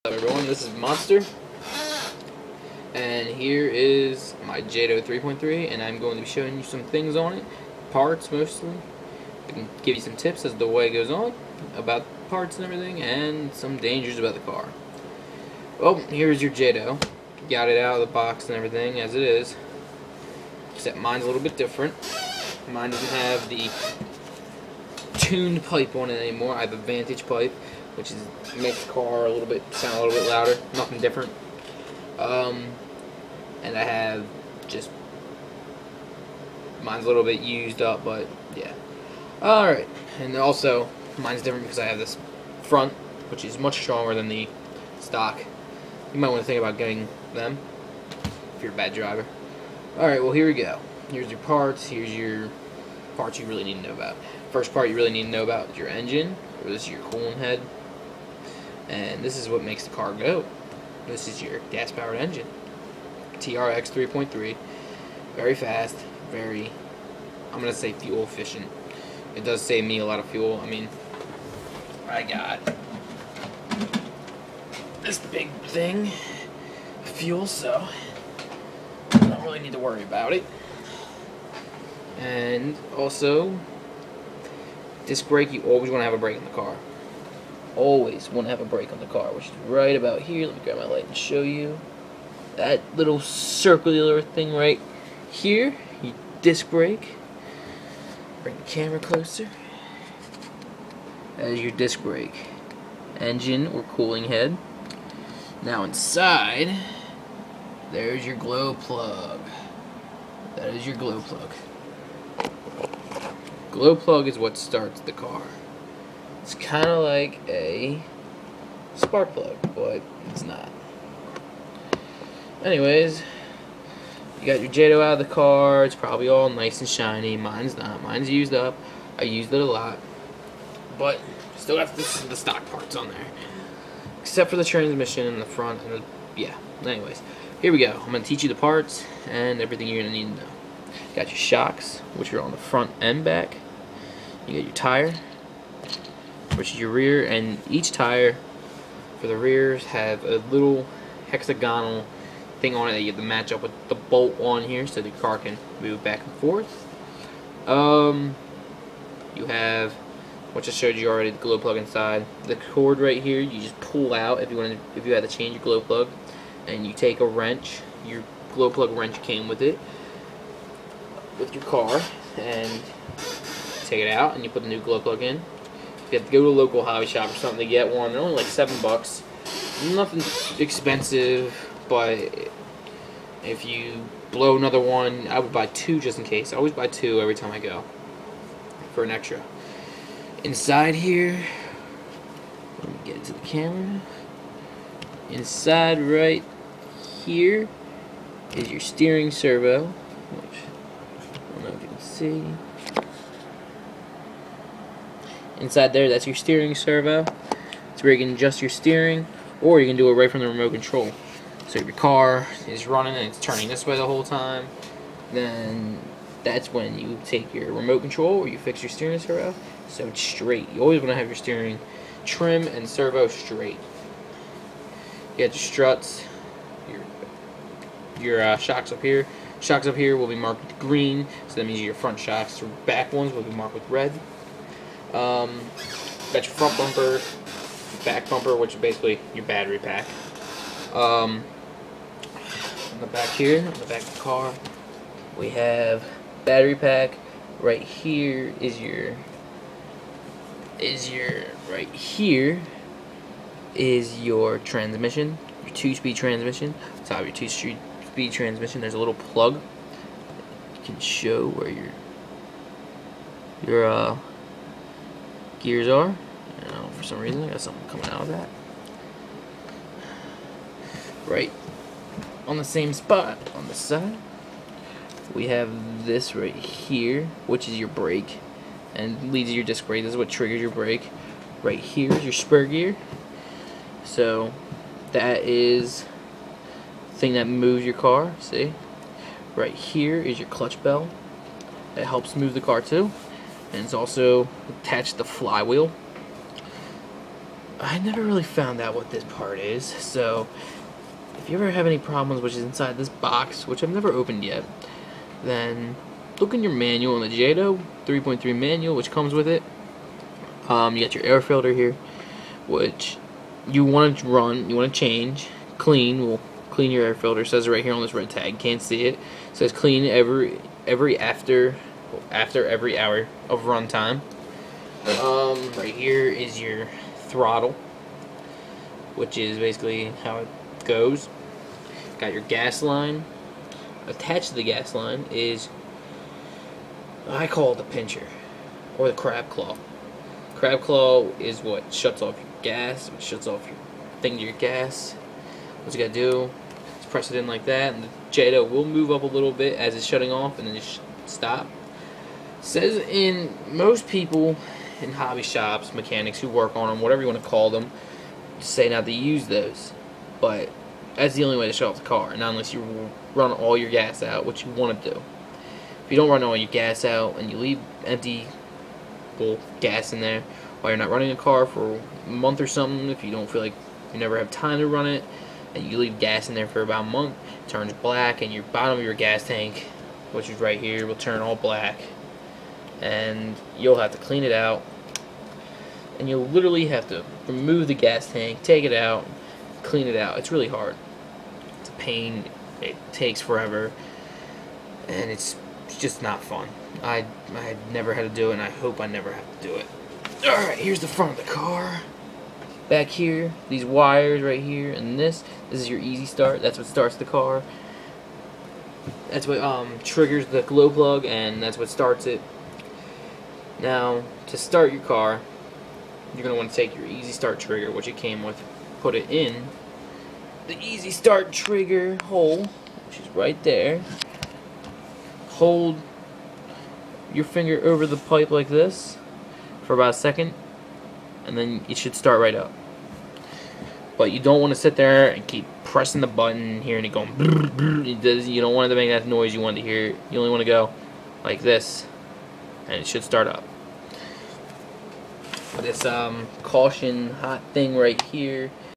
Hello everyone, this is Monster, and here is my Jato 3.3, and I'm going to be showing you some things on it, parts mostly. I can give you some tips as the way it goes on, about parts and everything, and some dangers about the car. Well, here's your Jato. Got it out of the box and everything as it is, except mine's a little bit different. Mine doesn't have the tuned pipe on it anymore. I have a Vantage pipe, which makes the car sound a little bit louder. Nothing different. And I have mine's a little bit used up, but yeah. Alright, and also mine's different because I have this front, which is much stronger than the stock. You might want to think about getting them if you're a bad driver. Alright, well here we go. Here's your parts. Here's your parts you really need to know about. First part you really need to know about is your engine, or this is your coolant head. And this is what makes the car go. This is your gas-powered engine. TRX 3.3. Very fast, very, I'm going to say fuel efficient. It does save me a lot of fuel. I mean, I got this big thing of fuel, so I don't really need to worry about it. And also, disc brake, you always want to have a brake in the car. Always want to have a brake on the car, which is right about here. Let me grab my light and show you. That little circular thing right here, you disc brake. Bring the camera closer. That is your disc brake. Engine or cooling head. Now inside, there's your glow plug. That is your glow plug. Glow plug is what starts the car. It's kind of like a spark plug, but it's not. Anyways, you got your Jato out of the car. It's probably all nice and shiny. Mine's not. Mine's used up. I used it a lot. But still got the stock parts on there. Except for the transmission in the front. And yeah. Anyways, here we go. I'm going to teach you the parts and everything you're going to need to know. You got your shocks, which are on the front and back. You got your tire, which is your rear, and each tire for the rears have a little hexagonal thing on it that you have to match up with the bolt on here so the car can move back and forth. You have, which I showed you already, the glow plug inside. The cord right here, you just pull out if you had to change your glow plug, and you take a wrench. Your glow plug wrench came with it, with your car, and take it out and you put the new glow plug in. You have to go to a local hobby shop or something to get one. They're only like $7. Nothing expensive, but if you blow another one, I would buy two just in case. I always buy two every time I go for an extra. Inside here, let me get it to the camera. Inside right here is your steering servo, which I don't know if you can see. Inside there, that's your steering servo. It's where you can adjust your steering, or you can do it right from the remote control. So if your car is running and it's turning this way the whole time, then that's when you take your remote control or you fix your steering servo so it's straight. You always want to have your steering trim and servo straight. You got your struts, your shocks up here. Shocks up here will be marked with green, so that means your front shocks. Your back ones will be marked with red. Got your front bumper, back bumper, which is basically your battery pack. On the back here, on the back of the car, we have battery pack. Right here is your transmission, your 2-speed transmission. On top of your 2-speed transmission, there's a little plug. You can show where your gears are. I don't know, for some reason I got something coming out of that. Right on the same spot on the side, we have this right here, which is your brake and leads to your disc brake. This is what triggers your brake. Right here is your spur gear. So that is the thing that moves your car. See? Right here is your clutch bell. That helps move the car too. And it's also attached to the flywheel. I never really found out what this part is, so if you ever have any problems which is inside this box, which I've never opened yet, then look in your manual in the Jato 3.3 manual, which comes with it. You got your air filter here, which you want to run, you want to change, clean. Will clean your air filter. It says it right here on this red tag. Can't see it. It says clean every after every hour of runtime. Right here is your throttle, which is basically how it goes. Got your gas line. Attached to the gas line is, I call it the pincher, or the crab claw. Crab claw is what shuts off your gas, which shuts off your thing to your gas. What you gotta do is press it in like that, and the Jato will move up a little bit as it's shutting off, and then just stop. It says in most people in hobby shops, mechanics who work on them, whatever you want to call them, say not to use those, but that's the only way to shut off the car, not unless you run all your gas out, which you want to do. If you don't run all your gas out and you leave empty gas in there while you're not running a car for a month or something, if you don't feel like you never have time to run it, and you leave gas in there for about a month, it turns black, and your bottom of your gas tank, which is right here, will turn all black, and you'll have to clean it out, and you'll literally have to remove the gas tank, take it out, clean it out. It's really hard. It's a pain. It takes forever, and it's just not fun. I never had to do it, and I hope I never have to do it. Alright, here's the front of the car. Back here, these wires right here, and this is your easy start. That's what starts the car. That's what triggers the glow plug, and that's what starts it. Now, to start your car, you're going to want to take your easy start trigger, which it came with, put it in the easy start trigger hole, which is right there. Hold your finger over the pipe like this for about a second, and then it should start right up. But you don't want to sit there and keep pressing the button, hearing it going brrr, brrr. You don't want it to make that noise you want to hear. You only want to go like this, and it should start up. This caution hot thing right here